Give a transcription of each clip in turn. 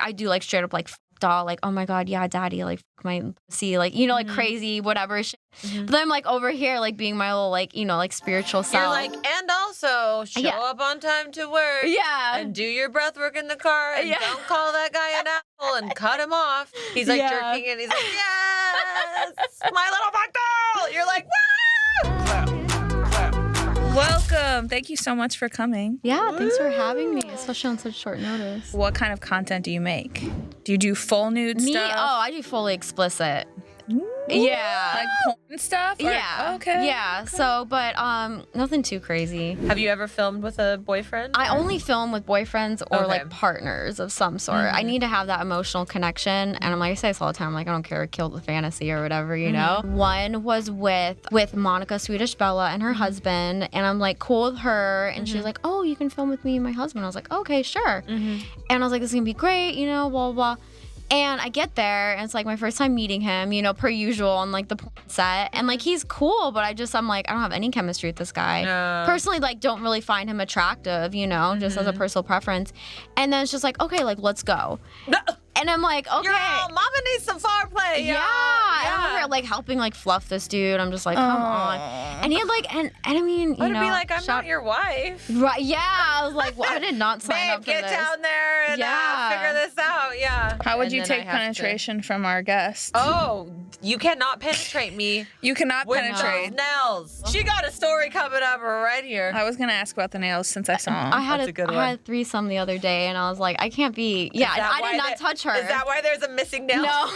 I do like straight up like doll, like, oh my God, yeah, daddy, like my see, like, you know, like crazy, whatever shit. But then I'm like over here, like being my little, like, you know, like spiritual self. You're like, and also show up on time to work. Yeah. And do your breath work in the car and don't call that guy an asshole and cut him off. He's like jerking and he's like, yes, my little fractal. You're like, woo! Welcome. Thank you so much for coming. Yeah, thanks for having me, especially on such short notice. What kind of content do you make? Do you do full nude stuff? Oh, I do fully explicit. Ooh. Yeah. Like porn stuff? Or, yeah. Okay. Yeah. So, but nothing too crazy. Have you ever filmed with a boyfriend? I only film with boyfriends or like partners of some sort. I need to have that emotional connection. And I'm like, I say this all the time, like, I don't care, kill the fantasy or whatever, you know? One was with Monica Swedish Bella and her husband. And I'm like, cool with her. And she was like, oh, you can film with me and my husband. I was like, okay, sure. And I was like, this is going to be great, you know, blah, blah, blah. And I get there, and it's like my first time meeting him, you know, per usual on like the porn set. And like he's cool, but I'm like, I don't have any chemistry with this guy. Personally, like, don't really find him attractive, you know, just as a personal preference. And then it's just like, okay, like, let's go. And I'm like, okay. Mama needs some foreplay. Yeah. And I'm over here, like, helping, like, fluff this dude. I'm just like, come on. And he had, like, and I mean, you know. I'd be like, I'm not your wife. Right. Yeah. I was like, well, I did not sign up for get this. down there and figure this out. Yeah. How would you take penetration from our guest? Oh, you cannot penetrate me. You cannot penetrate. With nails. She got a story coming up right here. I was going to ask about the nails since I saw them. I had a threesome the other day, and I was like, I can't be. Yeah, I did not touch her. Is that why there's a missing nail? No.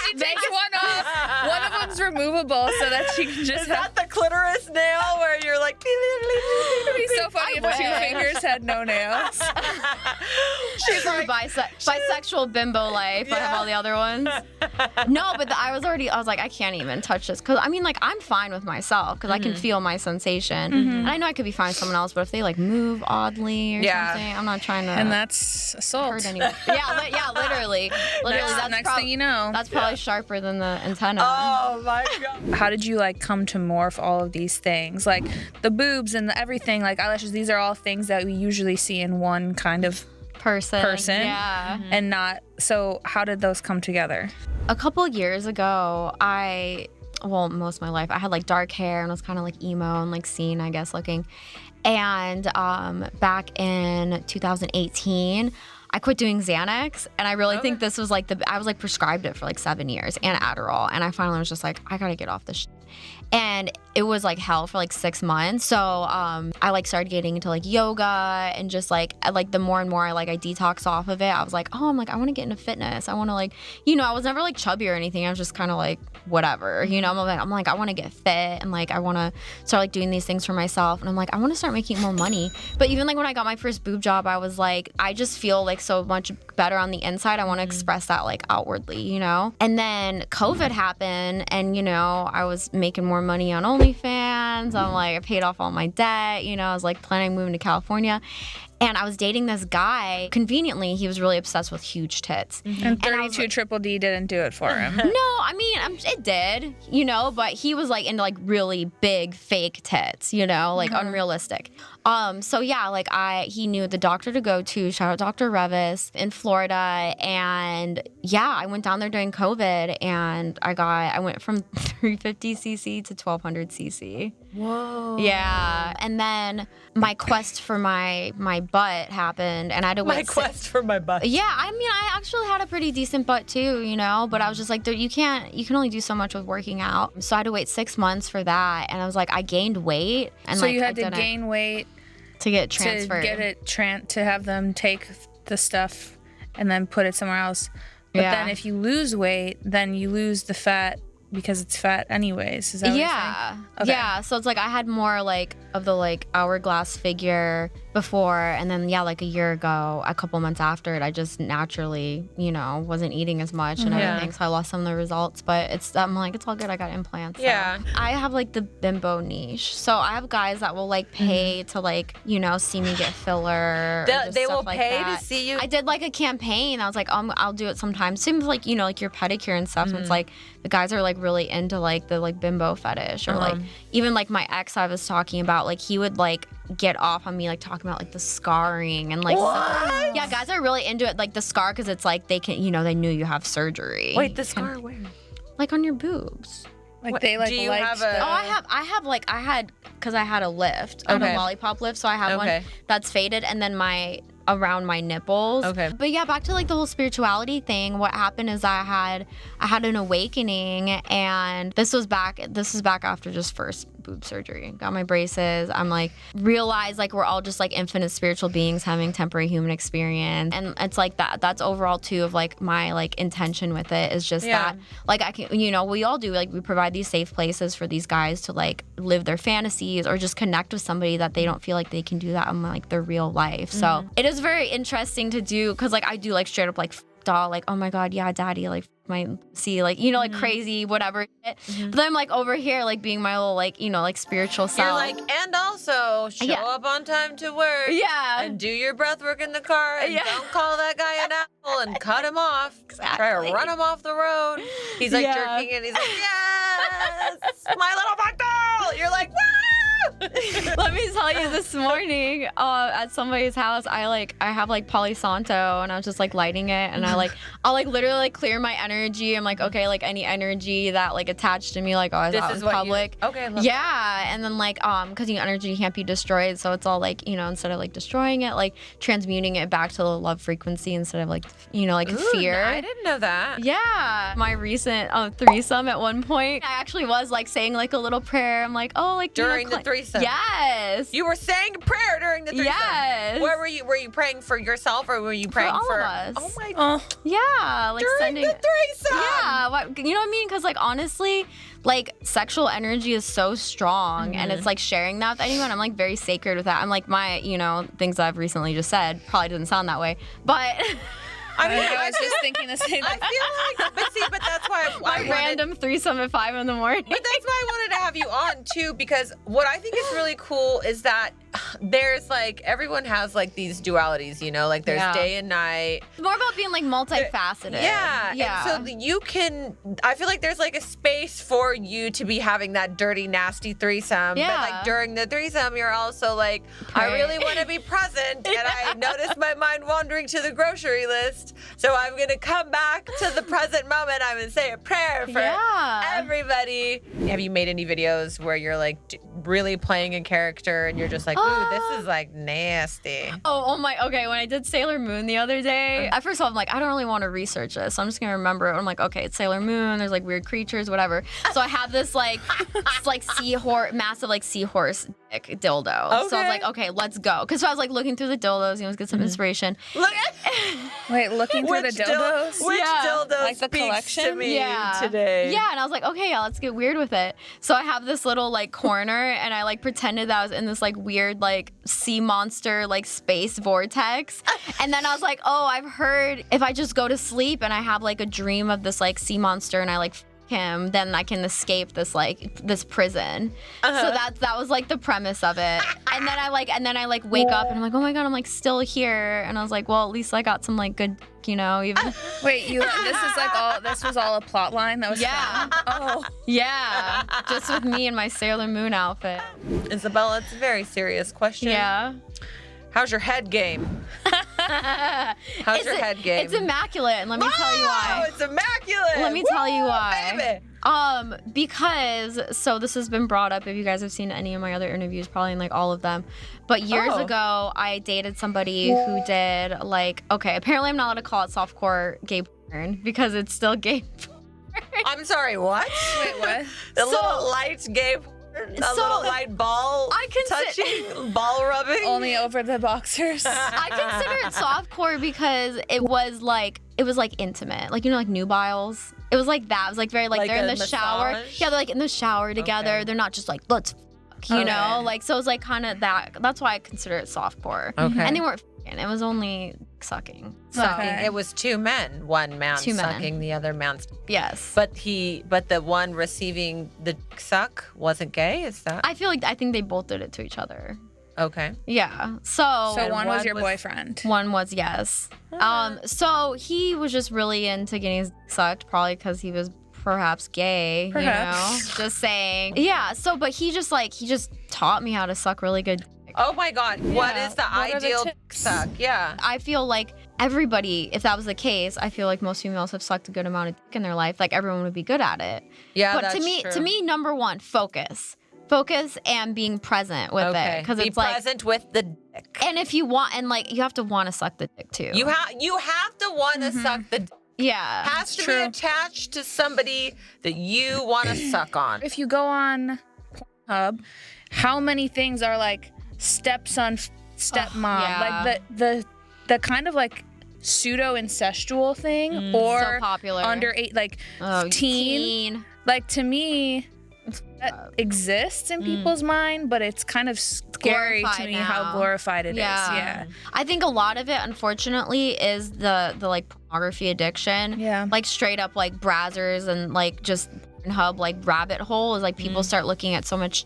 She takes one off. One of them's removable so that she can just Is that the clitoris nail where you're like... It'd be so funny if the two fingers had no nails. She's like bisexual bimbo life. I have all the other ones. No, but I was like, I can't even touch this. Because, I mean, like, I'm fine with myself because I can feel my sensation. And I know I could be fine with someone else, but if they, like, move oddly or something, I'm not trying to... And that's assault. Hurt anyone. Yeah, literally. That's next thing you know. That's probably sharper than the antenna. Oh, my God. How did you, like, come to morph all of these things? Like, the boobs and everything, like eyelashes, these are all things that we usually see in one kind of person. Yeah. And not... So how did those come together? A couple years ago, most of my life, I had like dark hair and was kind of like emo and like scene, I guess, looking. And back in 2018, I quit doing Xanax, and I really think this was like I was like prescribed it for like 7 years, and Adderall, and I finally was just like, I gotta get off this shit. And it was like hell for like 6 months. So I like started getting into like yoga and just like the more and more I detoxed off of it. I was like, I want to get into fitness. I want to like, you know, I was never like chubby or anything. I was just kind of like whatever, you know. I'm like I want to get fit and like I want to start like doing these things for myself. And I'm like I want to start making more money. But even like when I got my first boob job, I was like I just feel like so much better on the inside. I want to express that like outwardly, you know. And then COVID happened, and you know I was making more money on OnlyFans. I'm like, I paid off all my debt, you know, I was like planning on moving to California. And I was dating this guy. Conveniently, he was really obsessed with huge tits. And 32 Triple D didn't do it for him. No, I mean, it did, you know, but he was like into like really big fake tits, you know, like unrealistic. So yeah, like he knew the doctor to go to, shout out Dr. Revis in Florida. And yeah, I went down there during COVID and I went from 350cc to 1200cc. Whoa. Yeah. And then my quest for my butt happened, and I had to wait. My quest for my butt. Yeah, I mean, I actually had a pretty decent butt too, you know, but I was just like, you can only do so much with working out. So I had to wait 6 months for that, and I was like, I gained weight. And so you had to gain weight to get transferred. To get it to have them take the stuff and then put it somewhere else. But then if you lose weight, then you lose the fat because it's fat anyways. Is that what you're saying? Okay. Yeah. So it's like I had more like of the like hourglass figure before, and then like a year ago, a couple months after it, I just naturally, you know, wasn't eating as much and everything, so I lost some of the results. But I'm like, it's all good. I got implants. So. Yeah. I have like the bimbo niche, so I have guys that will like pay to like, you know, see me get filler. They will like pay that. to see you. I did like a campaign. I was like, I'll do it sometimes. Same with like, you know, like your pedicure and stuff. So it's like the guys are like really into like the like bimbo fetish, or like even like my ex I was talking about, like he would like get off on me like talking about like the scarring and like What? yeah, guys are really into it, like the scar, because it's like they can, they knew you have surgery. Wait, the scar where? Like on your boobs. Like they like do you liked have a- Oh, I had because I had a lift. I had a lollipop lift, so I have one that's faded, and then around my nipples. Okay. But yeah, back to like the whole spirituality thing. What happened is I had an awakening, and this is back after just first boob surgery. Got my braces. I'm like, realized like we're all just like infinite spiritual beings having temporary human experience. And it's like that's overall too of like my like intention with it is just that like I can, we all do, like we provide these safe places for these guys to like live their fantasies or just connect with somebody that they don't feel like they can do that in like their real life. So it is very interesting to do, because like I do like straight up like doll, like, oh my God, yeah, daddy, like might see like, like crazy, whatever. But then I'm like over here, like being my little like, like spiritual self. You're like, and also show up on time to work. Yeah. And do your breath work in the car. And don't call that guy an asshole and cut him off. Exactly. Try to run him off the road. He's like jerking and he's like, yes, my little buckle. You're like, woo! Let me tell you, this morning at somebody's house, I have like Palo Santo, and I was just like lighting it, and I'll literally like clear my energy. I'm like, okay, like any energy that like attached to me, like I was out in public. And then like because energy can't be destroyed, so it's all like instead of like destroying it, like transmuting it back to the love frequency instead of like like fear. I didn't know that. Yeah, my recent threesome at one point, I actually was like saying like a little prayer. I'm like, oh, like during the threesome. Yes. You were saying a prayer during the threesome. Yes. Where were you? Were you praying for yourself, or were you praying for all of us? Oh my God. Yeah, like during the threesome. Yeah, you know what I mean? Because like honestly, like sexual energy is so strong, and it's like sharing that with anyone. I'm like very sacred with that. I'm like my things I've recently just said probably doesn't sound that way, but. I mean, I was just thinking the same thing. I feel like, but that's why I random threesome at 5 a.m. But that's why I wanted to have you on too, because what I think is really cool is that there's like everyone has like these dualities, like there's day and night. It's more about being like multifaceted. Yeah. And so you can. I feel like there's like a space for you to be having that dirty, nasty threesome. Yeah. But like during the threesome, you're also like, I really want to be present, and I noticed my mind wandering to the grocery list. So I'm going to come back to the present moment. I'm going to say a prayer for everybody. Have you made any videos where you're like really playing a character and you're just like, ooh, this is like nasty? Okay, when I did Sailor Moon the other day, at first I'm like, I don't really want to research this, so I'm just going to remember it. I'm like, okay, it's Sailor Moon, there's like weird creatures, whatever. So I have this like massive like seahorse dick dildo. Okay. So I was like, okay, let's go. Because I was like looking through the dildos, let's get some inspiration. Wait, looking through the dildos? Which dildo like the collection? to me today? Yeah, and I was like, okay, let's get weird with it. So I have this little like corner, and I like pretended that I was in this like weird like sea monster like space vortex. And then I was like, oh, I've heard if I just go to sleep and I have like a dream of this like sea monster and I like him, then I can escape this prison. So that was like the premise of it. And then I wake up and I'm like, oh my God, I'm like still here. And I was like, well, at least I got some like good, even. Wait, this was all a plot line that was found? Oh. Yeah. Just with me in my Sailor Moon outfit. Isabella, it's a very serious question. Yeah. How's your head game? How's your head game? It's immaculate, and let me tell you why. Oh, it's immaculate. Let me tell you why. Baby. Because this has been brought up if you guys have seen any of my other interviews, probably in like all of them. But years ago, I dated somebody who did like, okay, apparently I'm not allowed to call it softcore gay porn because it's still gay porn. I'm sorry, what? Wait, what? The little light gay porn? Little light ball touching, ball rubbing? Only over the boxers. I consider it softcore because it was like intimate. Like, like nubiles. It was like that. It was like very like they're in the shower. Yeah, they're like in the shower together. Okay. They're not just like, let's you know? Like, so it was like kind of that. That's why I consider it softcore. Okay. And they weren't f***ing. It was only sucking. So it was two men. One man sucking, the other man's. Yes. But the one receiving the suck wasn't gay, is that? I think they both did it to each other. Okay. Yeah. So one was your boyfriend. One was, yes. So he was just really into getting his sucked, probably because he was perhaps gay, just saying. Yeah, so but he just taught me how to suck really good dick. Oh my God. What is the What are the ideal tips? suck? Yeah. I feel like everybody, if that was the case, I feel like most females have sucked a good amount of dick in their life. Like everyone would be good at it. Yeah, But that's to true. me, number one, focus and being present with it, because Be it's like, present with the dick. and if you want, and like you have to want to suck the dick too. You have to want to suck the dick. yeah. Has to true. be attached to somebody that you want to suck on. If you go on Pornhub, how many things are like stepson, stepmom, yeah. like the kind of like pseudo incestual thing, or So popular. under 8, like teen. Like to me, that exists in people's mind, but it's kind of scary to Glorified me now. how glorified it is. Yeah. I think a lot of it, unfortunately, is the like pornography addiction. Yeah. Like straight up like browsers and like just Pornhub like rabbit hole is like people start looking at so much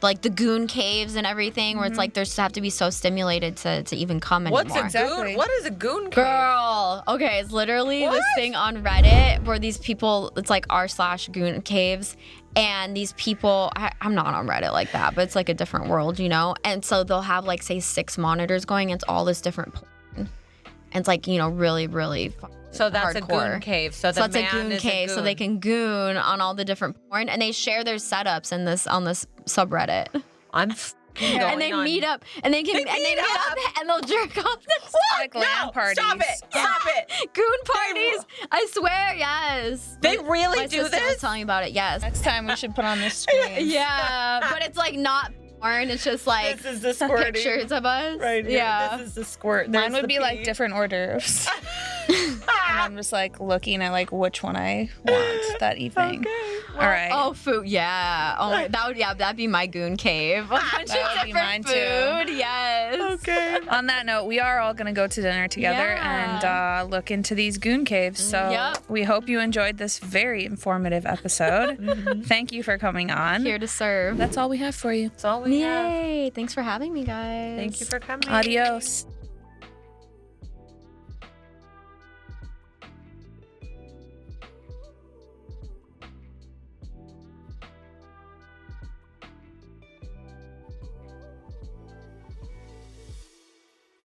like the GOON caves and everything where it's like there's have to be so stimulated to even come anymore. What's a Exactly. goon? What is a goon cave? Girl, okay, it's literally What? this thing on Reddit where these people, it's like r/GOON caves, and these people, I'm not on Reddit like that, but it's like a different world, you know? And so they'll have like, say, 6 monitors going, and it's all this different porn. And it's like, you know, really, really So that's hardcore. a goon cave. So the So it's a man GOON is cave, a so they can goon on all the different porn, and they share their setups in this on this subreddit. I'm And they meet up, and they can, They and they meet meet up. up, and they'll jerk off. Like LAN parties. Stop it! Stop it! GOON parties. I swear, yes. They really My do sister was this? telling me about it. Yes. Next time we should put on this screen. Yeah, but it's like not porn. It's just like This is the squirting. pictures of us. Right here. Yeah. This is the squirt. Mine There's would the be like pee. different orders. And I'm just like looking at like which one I want that evening. All right. Oh, food. Yeah. Oh, that'd be my GOON cave. A bunch That of would be different mine, too. food. Yes. Okay. On that note, we are all going to go to dinner together Yeah. and look into these GOON caves. So Yep. we hope you enjoyed this very informative episode. Thank you for coming on. Here to serve. That's all we have for you. That's all we have. Yay. Thanks for having me, guys. Thank you for coming. Adios.